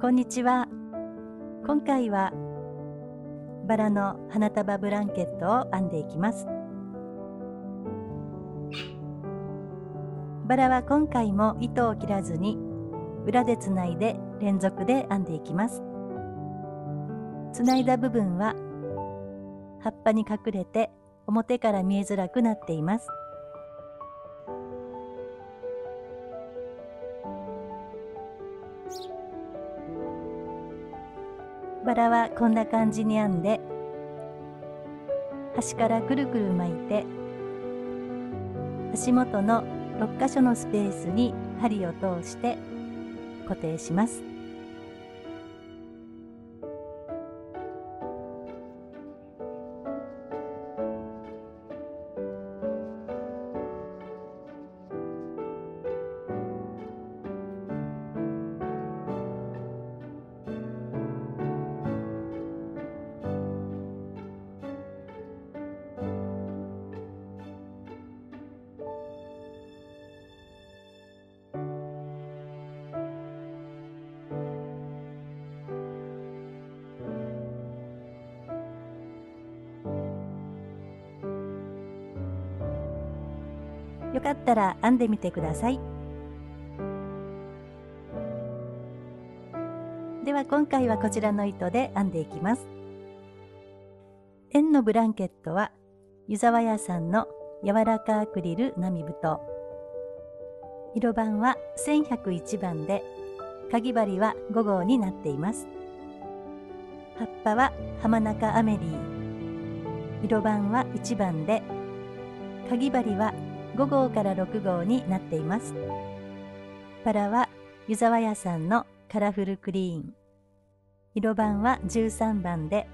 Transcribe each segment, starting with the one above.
こんにちは。今回はバラの花束ブランケットを編んでいきます。バラは今回も糸を切らずに裏でつないで連続で編んでいきます。つないだ部分は葉っぱに隠れて表から見えづらくなっています。バラはこんな感じに編んで、端からくるくる巻いて、足元の6箇所のスペースに針を通して固定します。よかったら編んでみてください。では今回はこちらの糸で編んでいきます。円のブランケットは湯沢屋さんの柔らかアクリル並太。色番は1101番で、かぎ針は5号になっています。葉っぱは浜中アメリー。色番は1番で、かぎ針は5号から6号になっています。バラは湯沢屋さんのカラフルクリーン。色番は13番で、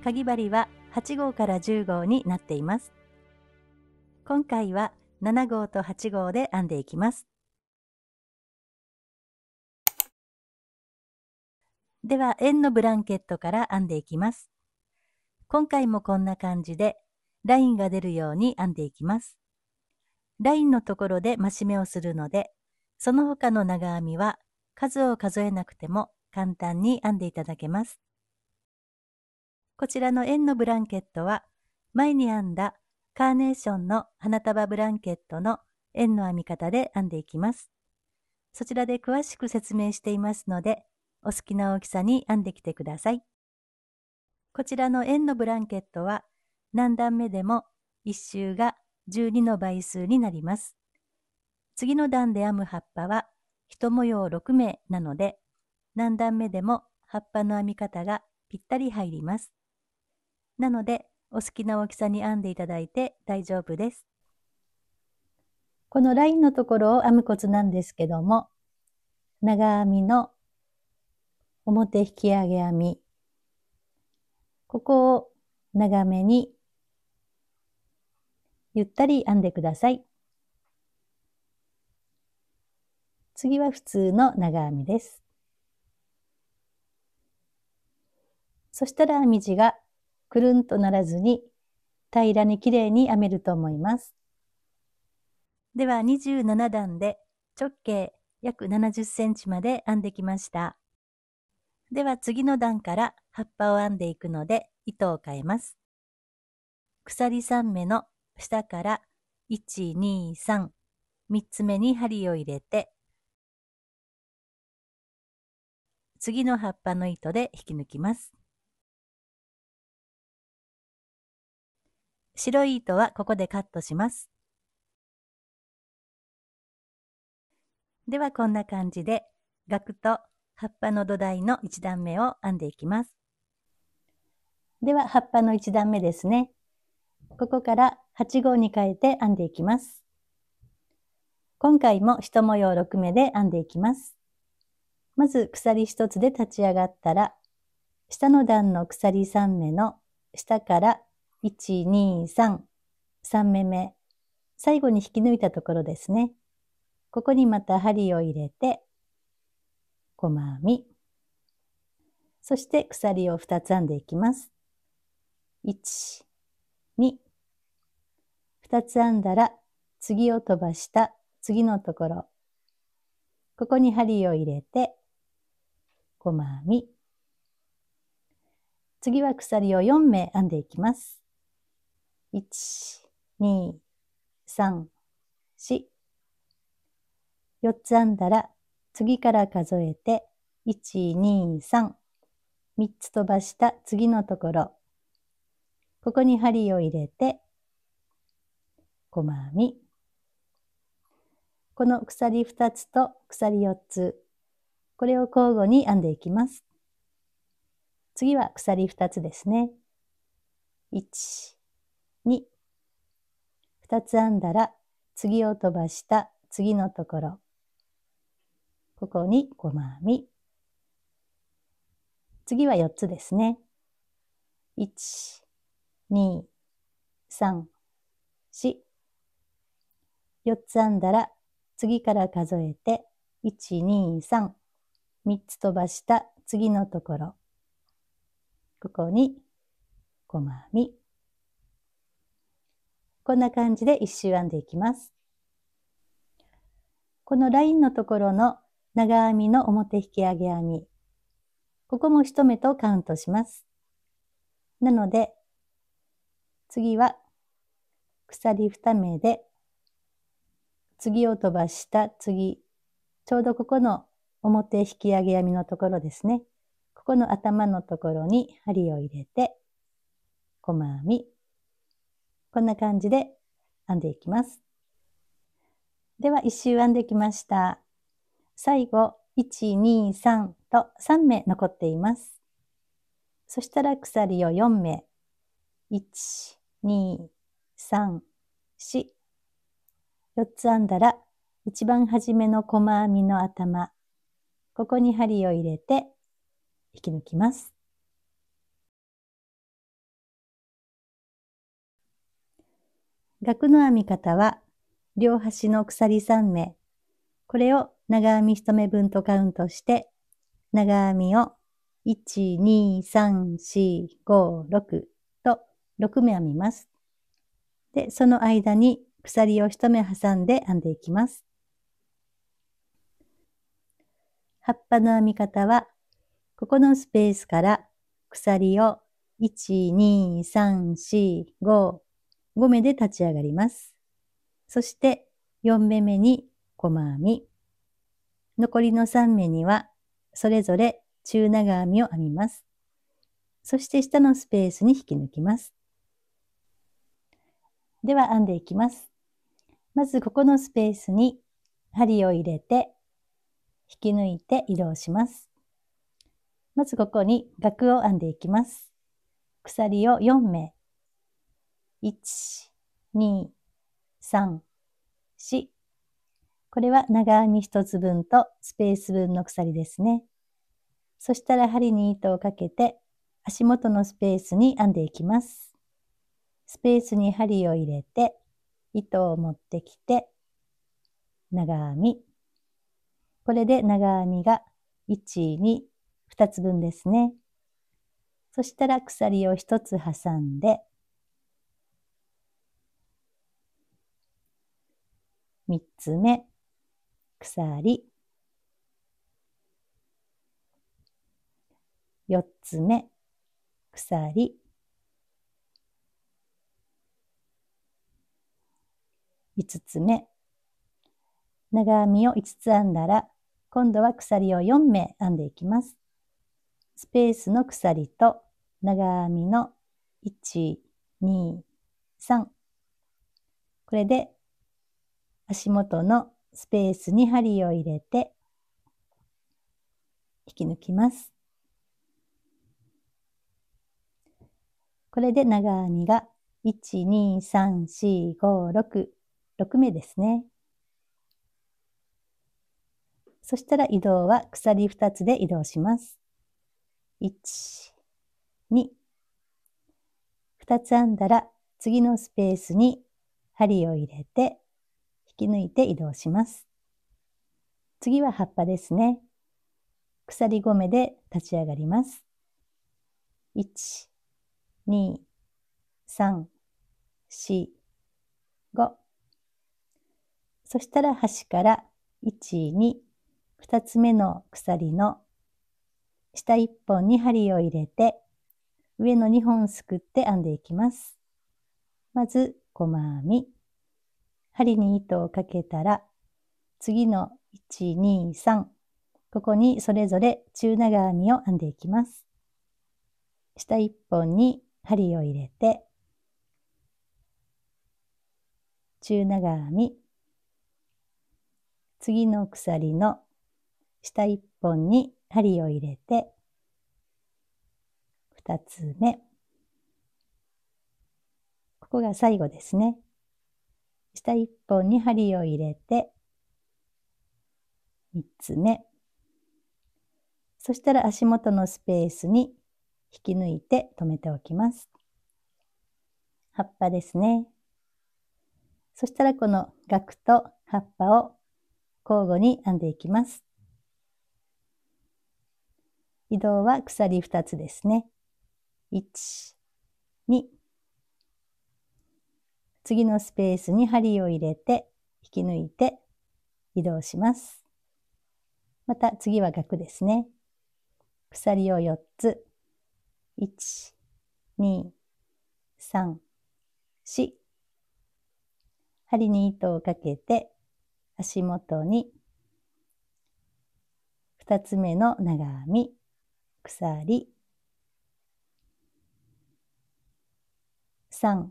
かぎ針は8号から10号になっています。今回は7号と8号で編んでいきます。では円のブランケットから編んでいきます。今回もこんな感じでラインが出るように編んでいきます。ラインのところで増し目をするので、その他の長編みは数を数えなくても簡単に編んでいただけます。こちらの円のブランケットは前に編んだカーネーションの花束ブランケットの円の編み方で編んでいきます。そちらで詳しく説明していますので、お好きな大きさに編んできてください。こちらの円のブランケットは何段目でも1周が12の倍数になります。次の段で編む葉っぱは1模様6目なので、何段目でも葉っぱの編み方がぴったり入ります。なので、お好きな大きさに編んでいただいて大丈夫です。このラインのところを編むコツなんですけども、長編みの表引き上げ編み、ここを長めにゆったり編んでください。次は普通の長編みです。そしたら編み地がくるんとならずに平らにきれいに編めると思います。では27段で直径約70センチまで編んできました。では次の段から葉っぱを編んでいくので糸を変えます。鎖3目の下から1、2、3、3つ目に針を入れて、次の葉っぱの糸で引き抜きます。白い糸はここでカットします。ではこんな感じで額と葉っぱの土台の1段目を編んでいきます。では葉っぱの1段目ですね。ここから8号に変えて編んでいきます。今回も1模様6目で編んでいきます。まず鎖1つで立ち上がったら、下の段の鎖3目の下から1、2、3、3目目、最後に引き抜いたところですね。ここにまた針を入れて、細編み。そして鎖を2つ編んでいきます。1、2、2つ編んだら、次を飛ばした次のところ。ここに針を入れて、細編み。次は鎖を4目編んでいきます。1、2、3、4。4つ編んだら、次から数えて、1、2、3。3つ飛ばした次のところ。ここに針を入れて、細編み。この鎖2つと鎖4つ。これを交互に編んでいきます。次は鎖2つですね。1、2。2つ編んだら、次を飛ばした次のところ。ここに細編み。次は4つですね。1、2、3、4。4つ編んだら、次から数えて、1、2、3。3つ飛ばした次のところ。ここに細編み。こんな感じで1周編んでいきます。このラインのところの長編みの表引き上げ編み。ここも1目とカウントします。なので、次は鎖2目で、次を飛ばした次、ちょうどここの表引き上げ編みのところですね。ここの頭のところに針を入れて、細編み。こんな感じで編んでいきます。では1周編んできました。最後、1、2、3と3目残っています。そしたら鎖を4目。1、2、3、4。4つ編んだら、一番初めの細編みの頭。ここに針を入れて引き抜きます。額の編み方は、両端の鎖3目。これを長編み1目分とカウントして、長編みを1、2、3、4、5、6と6目編みます。で、その間に鎖を1目挟んで編んでいきます。葉っぱの編み方は、ここのスペースから鎖を1、2、3、4、5、5目で立ち上がります。そして4目目に細編み。残りの3目にはそれぞれ中長編みを編みます。そして下のスペースに引き抜きます。では編んでいきます。まずここのスペースに針を入れて引き抜いて移動します。まずここに額を編んでいきます。鎖を4目。1、2、3、4。これは長編み1つ分とスペース分の鎖ですね。そしたら針に糸をかけて足元のスペースに編んでいきます。スペースに針を入れて糸を持ってきて長編み。これで長編みが1、2、2つ分ですね。そしたら鎖を1つ挟んで3つ目、鎖。4つ目、鎖。5つ目。長編みを5つ編んだら、今度は鎖を4目編んでいきます。スペースの鎖と長編みの1、2、3。これで足元のスペースに針を入れて引き抜きます。これで長編みが1、2、3、4、5、6、6目ですね。そしたら移動は鎖2つで移動します。1、2。2つ編んだら次のスペースに針を入れて引き抜いて移動します。次は葉っぱですね。鎖5目で立ち上がります。1、2、3、4、5。そしたら端から1、2、2つ目の鎖の下1本に針を入れて、上の2本すくって編んでいきます。まず、細編み。針に糸をかけたら、次の1、2、3、ここにそれぞれ中長編みを編んでいきます。下1本に針を入れて、中長編み。次の鎖の下1本に針を入れて、2つ目。ここが最後ですね。下1本に針を入れて、3つ目。そしたら足元のスペースに引き抜いて留めておきます。葉っぱですね。そしたらこの額と葉っぱを交互に編んでいきます。移動は鎖2つですね。1、2。次のスペースに針を入れて引き抜いて移動します。また次は額ですね。鎖を4つ。1、2、3、4。針に糸をかけて足元に2つ目の長編み、鎖、3、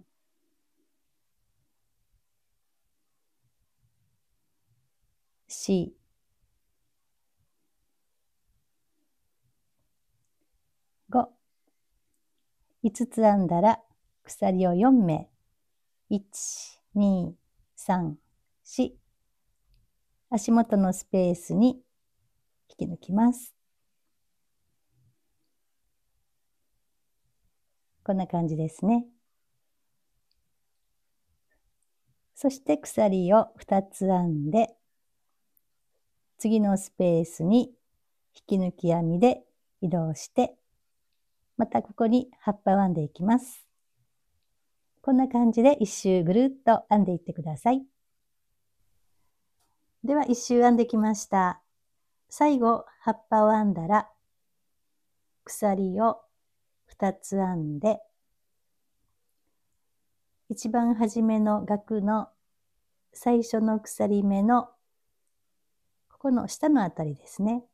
4、5、5つ編んだら鎖を4目、1、2、3、4、足元のスペースに引き抜きます。こんな感じですね。そして鎖を2つ編んで、次のスペースに引き抜き編みで移動して、またここに葉っぱを編んでいきます。こんな感じで一周ぐるっと編んでいってください。では一周編んできました。最後葉っぱを編んだら鎖を2つ編んで、一番初めの額の最初の鎖目のここの下のあたりですね。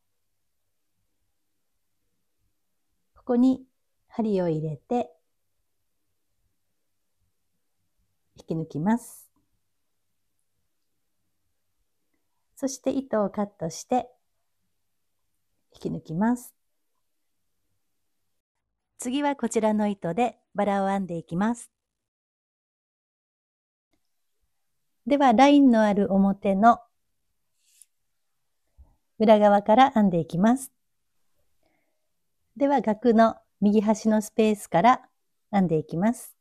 ここに針を入れて引き抜きます。そして糸をカットして引き抜きます。次はこちらの糸でバラを編んでいきます。ではラインのある表の裏側から編んでいきます。では額の右端のスペースから編んでいきます。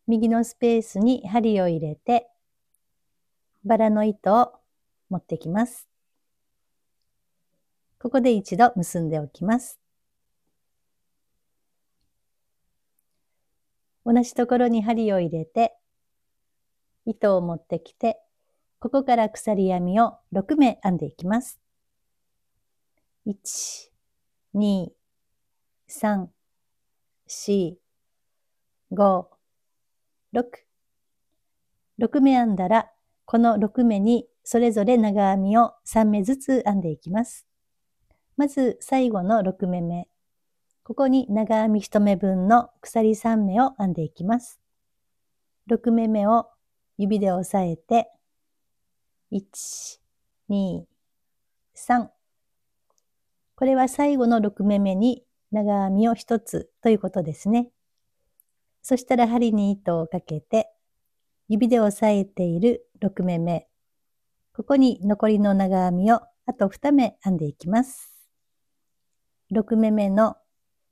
右のスペースに針を入れてバラの糸を持ってきます。ここで一度結んでおきます。同じところに針を入れて糸を持ってきて、ここから鎖編みを6目編んでいきます。1、2、3、4、5、6。6目編んだら、この6目にそれぞれ長編みを3目ずつ編んでいきます。まず最後の6目目。ここに長編み1目分の鎖3目を編んでいきます。6目目を指で押さえて、1、2、3。これは最後の6目目に長編みを1つということですね。そしたら針に糸をかけて、指で押さえている6目目。ここに残りの長編みをあと2目編んでいきます。6目目の、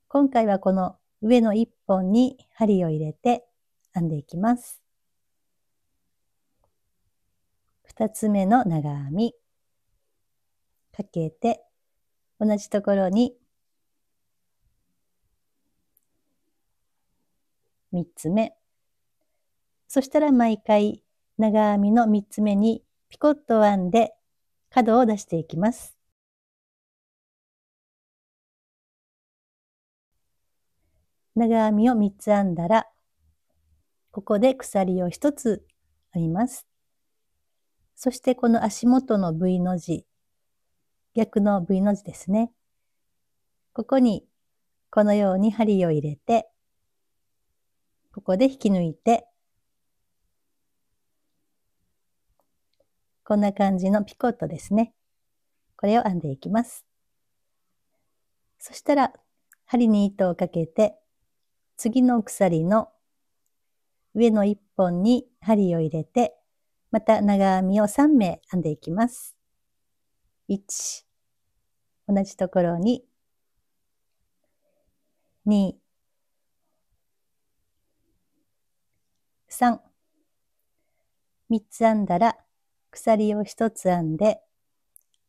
今回はこの上の1本に針を入れて編んでいきます。2つ目の長編みかけて同じところに3つ目、そしたら毎回長編みの3つ目にピコッと編んで角を出していきます。長編みを3つ編んだら、ここで鎖を1つ編みます。そしてこの足元の V の字、逆の V の字ですね。ここにこのように針を入れて、ここで引き抜いて、こんな感じのピコットですね。これを編んでいきます。そしたら、針に糸をかけて、次の鎖の上の1本に針を入れて、また長編みを3目編んでいきます。1、同じところに、2、3、3つ編んだら、鎖を1つ編んで、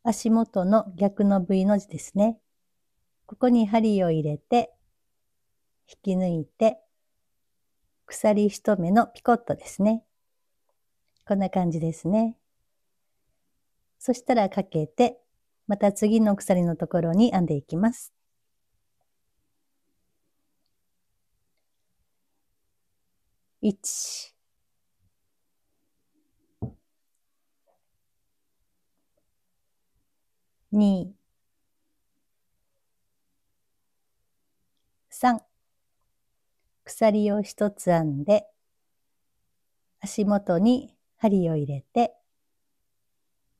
足元の逆の V の字ですね。ここに針を入れて、引き抜いて、鎖1目のピコットですね。こんな感じですね。そしたらかけて、また次の鎖のところに編んでいきます。1、2、3、鎖を1つ編んで、足元に針を入れて、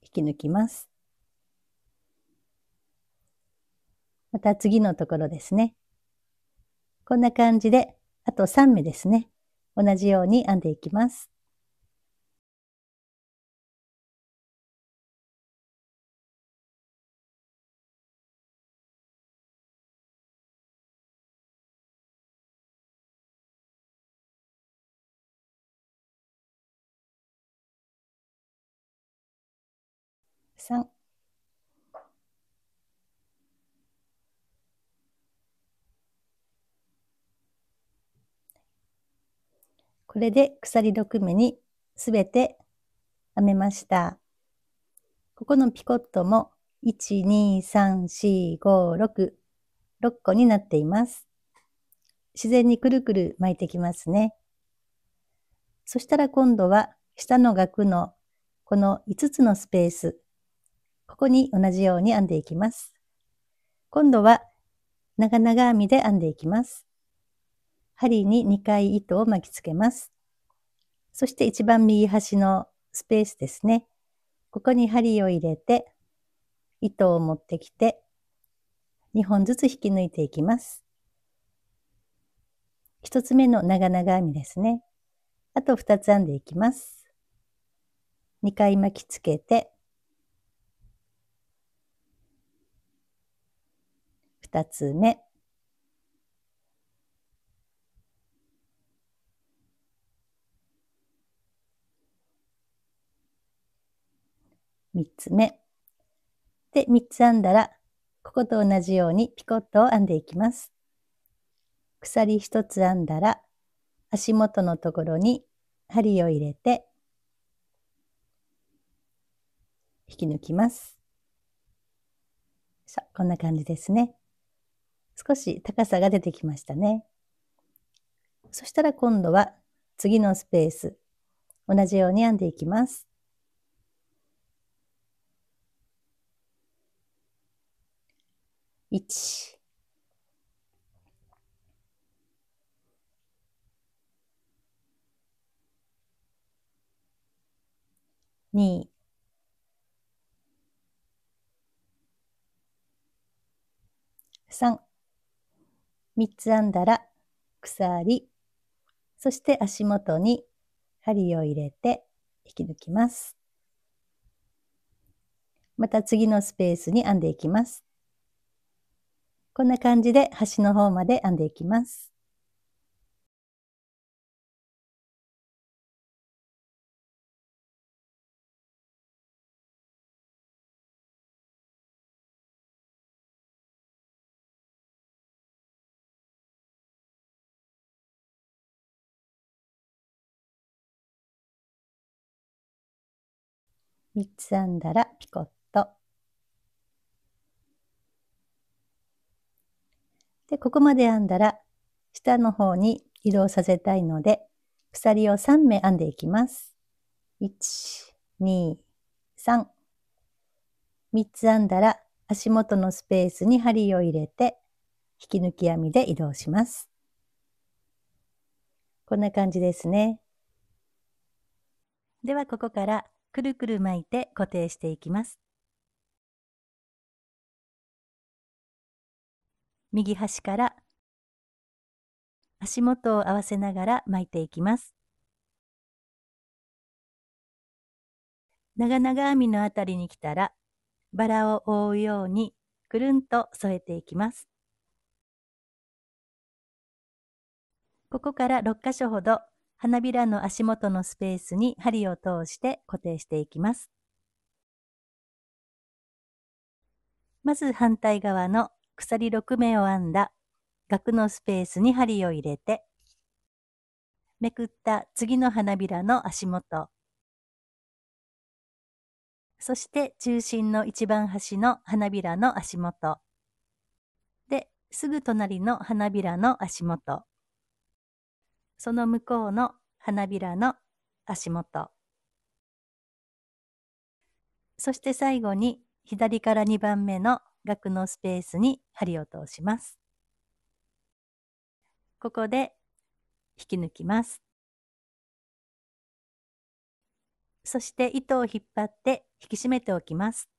引き抜きます。また次のところですね。こんな感じで、あと3目ですね。同じように編んでいきます。3、これで鎖6目にすべて編めました。ここのピコットも1、2、3、4、5、6、6個になっています。自然にくるくる巻いてきますね。そしたら今度は下の額のこの5つのスペース、ここに同じように編んでいきます。今度は長々編みで編んでいきます。針に2回糸を巻きつけます。そして一番右端のスペースですね。ここに針を入れて、糸を持ってきて、2本ずつ引き抜いていきます。1つ目の長々編みですね。あと2つ編んでいきます。2回巻きつけて、2つ目、3つ目。で、3つ編んだら、ここと同じようにピコットを編んでいきます。鎖1つ編んだら、足元のところに針を入れて、引き抜きます。さあ、こんな感じですね。少し高さが出てきましたね。そしたら今度は次のスペース、同じように編んでいきます。1、2、3、3つ編んだら鎖、そして足元に針を入れて引き抜きます。また次のスペースに編んでいきます。こんな感じで端の方まで編んでいきます。3つ編んだらピコット。で、ここまで編んだら、下の方に移動させたいので、鎖を3目編んでいきます。1、2、3。3つ編んだら足元のスペースに針を入れて、引き抜き編みで移動します。こんな感じですね。ではここからくるくる巻いて固定していきます。右端から足元を合わせながら巻いていきます。長々編みのあたりに来たら、バラを覆うようにくるんと添えていきます。ここから6箇所ほど花びらの足元のスペースに針を通して固定していきます。まず反対側の鎖6目を編んだ額のスペースに針を入れて、めくった次の花びらの足元、そして中心の一番端の花びらの足元、で、すぐ隣の花びらの足元、その向こうの花びらの足元、そして最後に左から2番目の額のスペースに針を通します。ここで引き抜きます。そして糸を引っ張って引き締めておきます。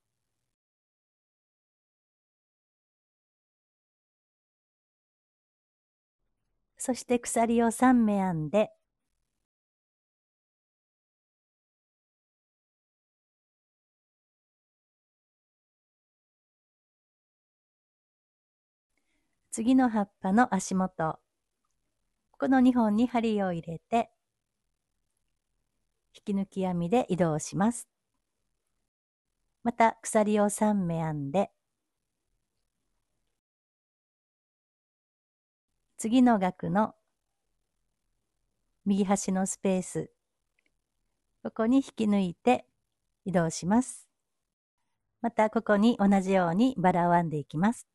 そして鎖を3目編んで、次の葉っぱの足元、この2本に針を入れて、引き抜き編みで移動します。また鎖を3目編んで、次の額の右端のスペース、ここに引き抜いて移動します。またここに同じようにバラを編んでいきます。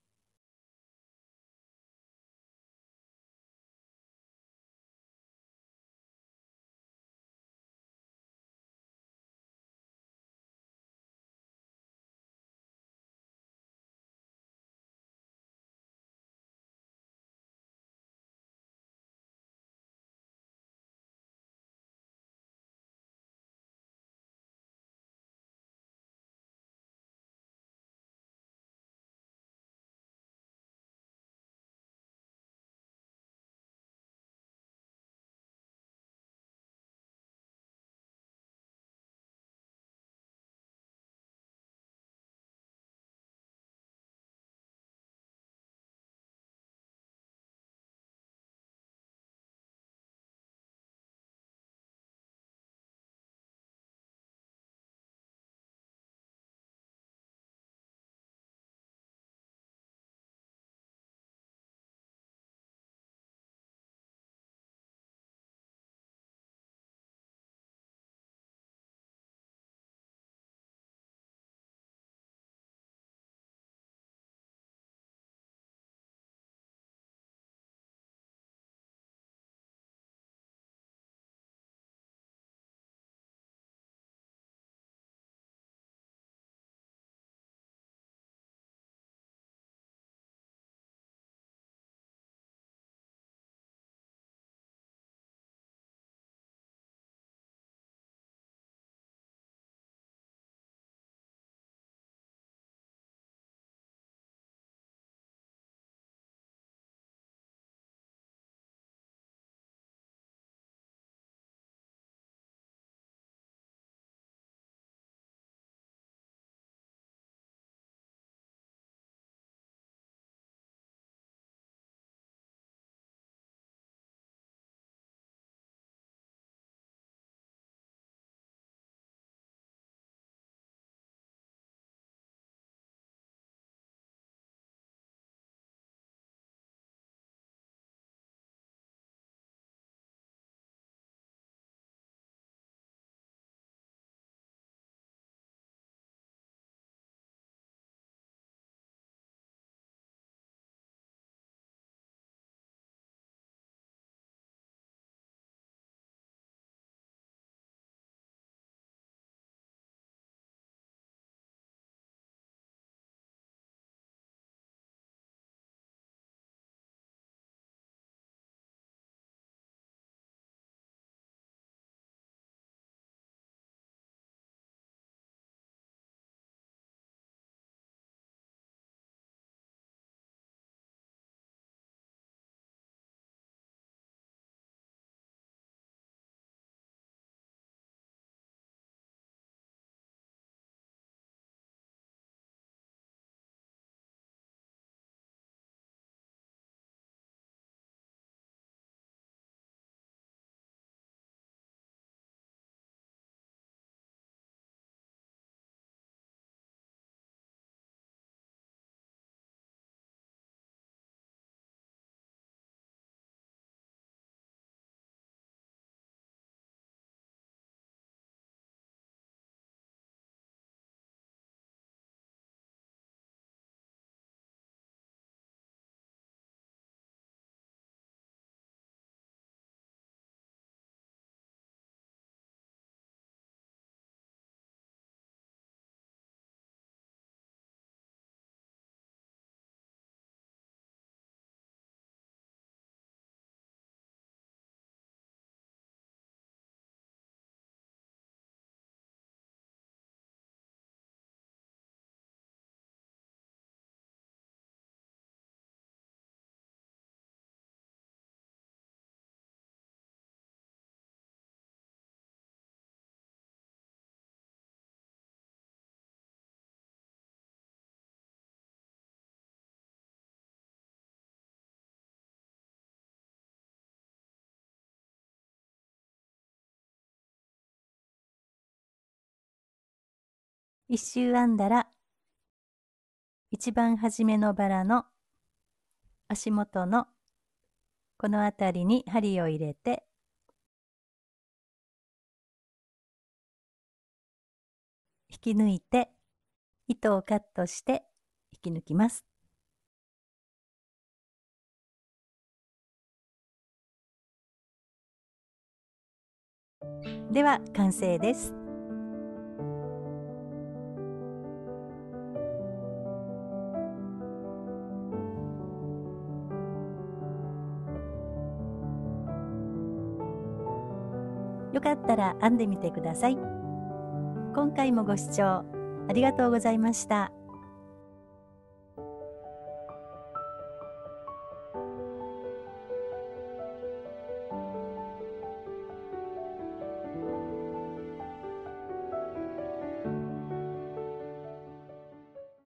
一周編んだら、一番初めのバラの足元のこの辺りに針を入れて、引き抜いて、糸をカットして引き抜きます。では完成です。よかったら編んでみてください。今回もご視聴ありがとうございました。